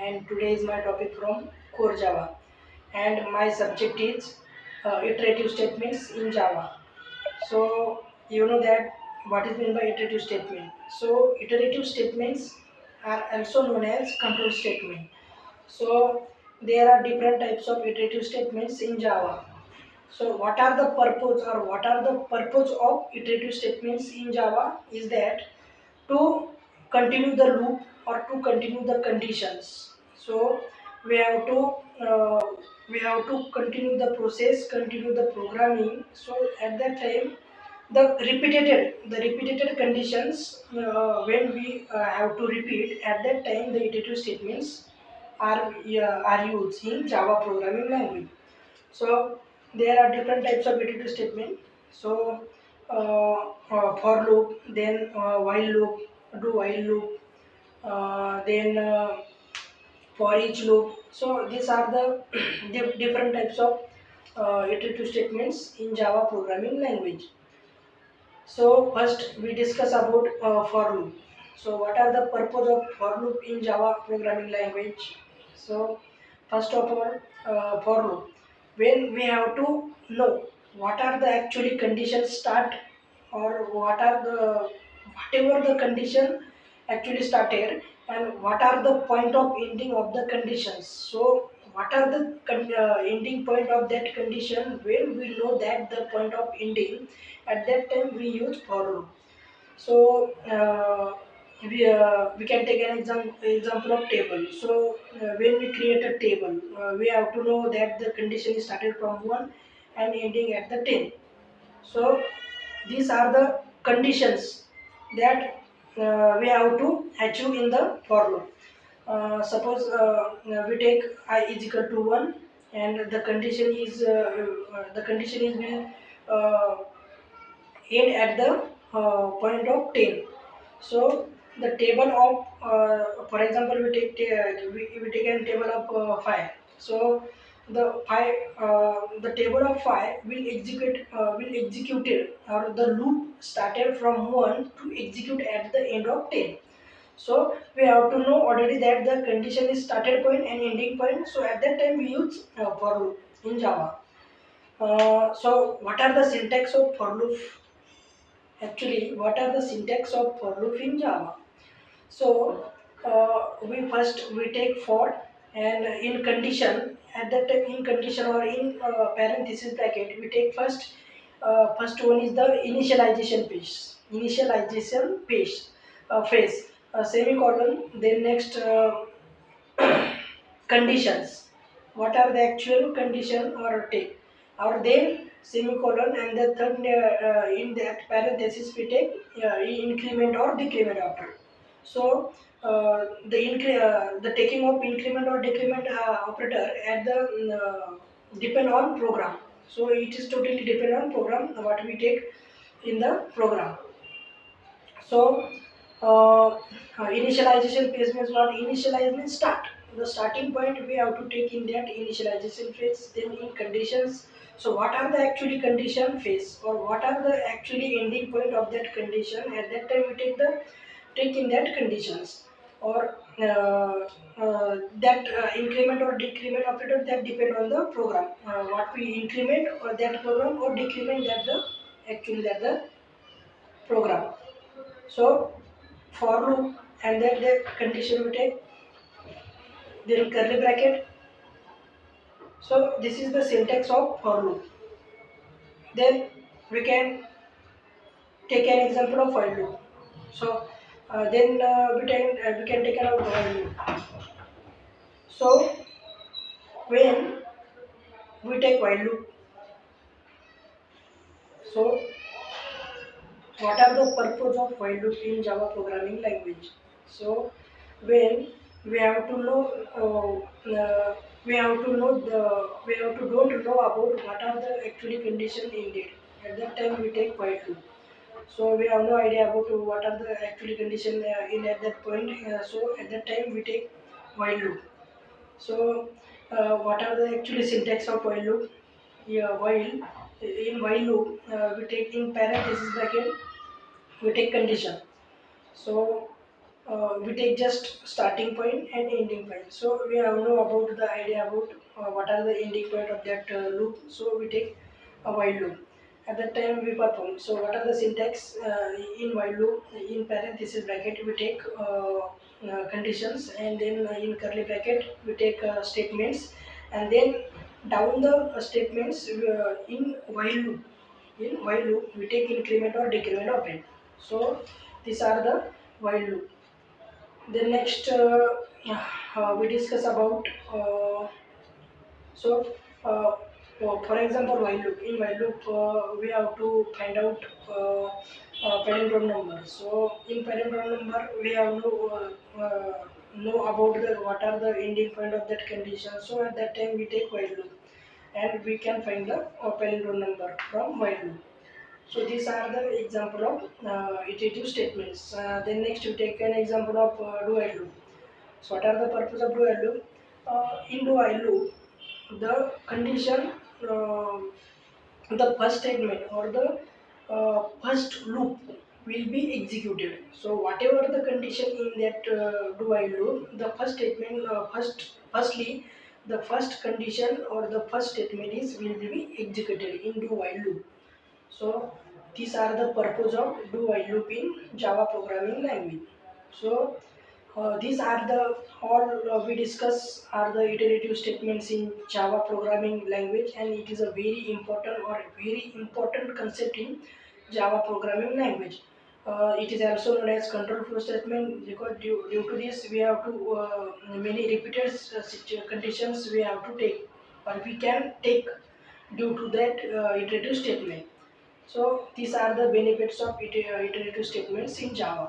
and today is my topic from Core Java, and my subject is iterative statements in Java. So you know that what is meant by iterative statement. So iterative statements are also known as control statement. So there are different types of iterative statements in Java. So what are the purpose or what are the purpose of iterative statements in Java is that to continue the loop or to continue the conditions. So we have to uh, we have to continue the process, continue the programming. So at that time the repeated conditions when we have to repeat at that time the iterative statements are used in Java programming language. So there are different types of iterative statement. So for loop, then while loop, do while loop, then for each loop. So these are the different types of iterative statements in Java programming language. So first we discuss about for loop. So what are the purpose of for loop in Java programming language? So first of all, for loop, when we have to know what are the actually conditions start or what are the whatever the condition actually started and what are the point of ending of the conditions. So what are the ending point of that condition? When we know that the point of ending, at that time we use for loop. So we can take an example of table. So when we create a table, we have to know that the condition is started from 1 and ending at the 10. So these are the conditions that we have to achieve in the for loop. Suppose we take I is equal to 1 and the condition is will uh, end at the point of 10. So the table of for example we take a table of 5. So the table of 5 will execute it, or the loop started from 1 to execute at the end of 10. So we have to know already that the condition is started point and ending point. So at that time we use for loop in Java. So what are the syntax of for loop? Actually, what are the syntax of for loop in Java? So we take for, and in condition at that time in condition or in parenthesis bracket we take first one is the initialization phase, semicolon, then next conditions. What are the actual condition or take, or then semicolon, and the third in that parenthesis we take increment or decrement after. So the taking of increment or decrement operator at the depend on program. So it is totally depend on program what we take in the program. So, initialization phase means what? Initialize means start. The starting point we have to take in that initialization phase. Then in conditions. So, what are the actually condition phase, or what are the actually ending point of that condition? At that time, we take in that conditions, or that increment or decrement operator that depend on the program. What we increment or that program, or decrement that the actually that the program. So for loop, and then the condition we take, then curly bracket. So this is the syntax of for loop. Then we can take an example of while loop. So then we can take an while loop. So when we take while loop, so what are the purpose of while loop in Java programming language? So when we have to know we have to don't know about what are the actually condition needed. At that time we take while loop. So we have no idea about what are the actually condition in at that point. So at that time we take while loop. So what are the actually syntax of while loop? Yeah, while loop we take in parenthesis bracket we take condition. So we take just starting point and ending point. So we have know about the idea about what are the ending point of that loop. So we take a while loop. At that time we perform. So what are the syntax in while loop? In parenthesis bracket we take conditions, and then in curly bracket we take statements, and then down the statements in while loop. In while loop we take increment or decrement of it. So these are the while loop. Then next we discuss about so for example while loop. In while loop we have to find out palindrome number. So in palindrome number we have know about the what are the ending point of that condition. So at that time we take while loop, and we can find the palindrome number from while loop. So these are the example of iterative statements. Then next we take an example of do while loop. So what are the purpose of do while loop? In do while loop, the condition, uh, the first statement or the first loop will be executed. So whatever the condition in that do while loop, the first statement, firstly, the first condition or the first statement is will be executed in do while loop. So these are the purpose of do while loop in Java programming language. So these are the all we discuss are the iterative statements in Java programming language, and it is a very important or very important concept in Java programming language. It is also known as control flow statement, because due to this we have to many repeated conditions we have to take, or we can take due to that iterative statement. So these are the benefits of iterative statements in Java.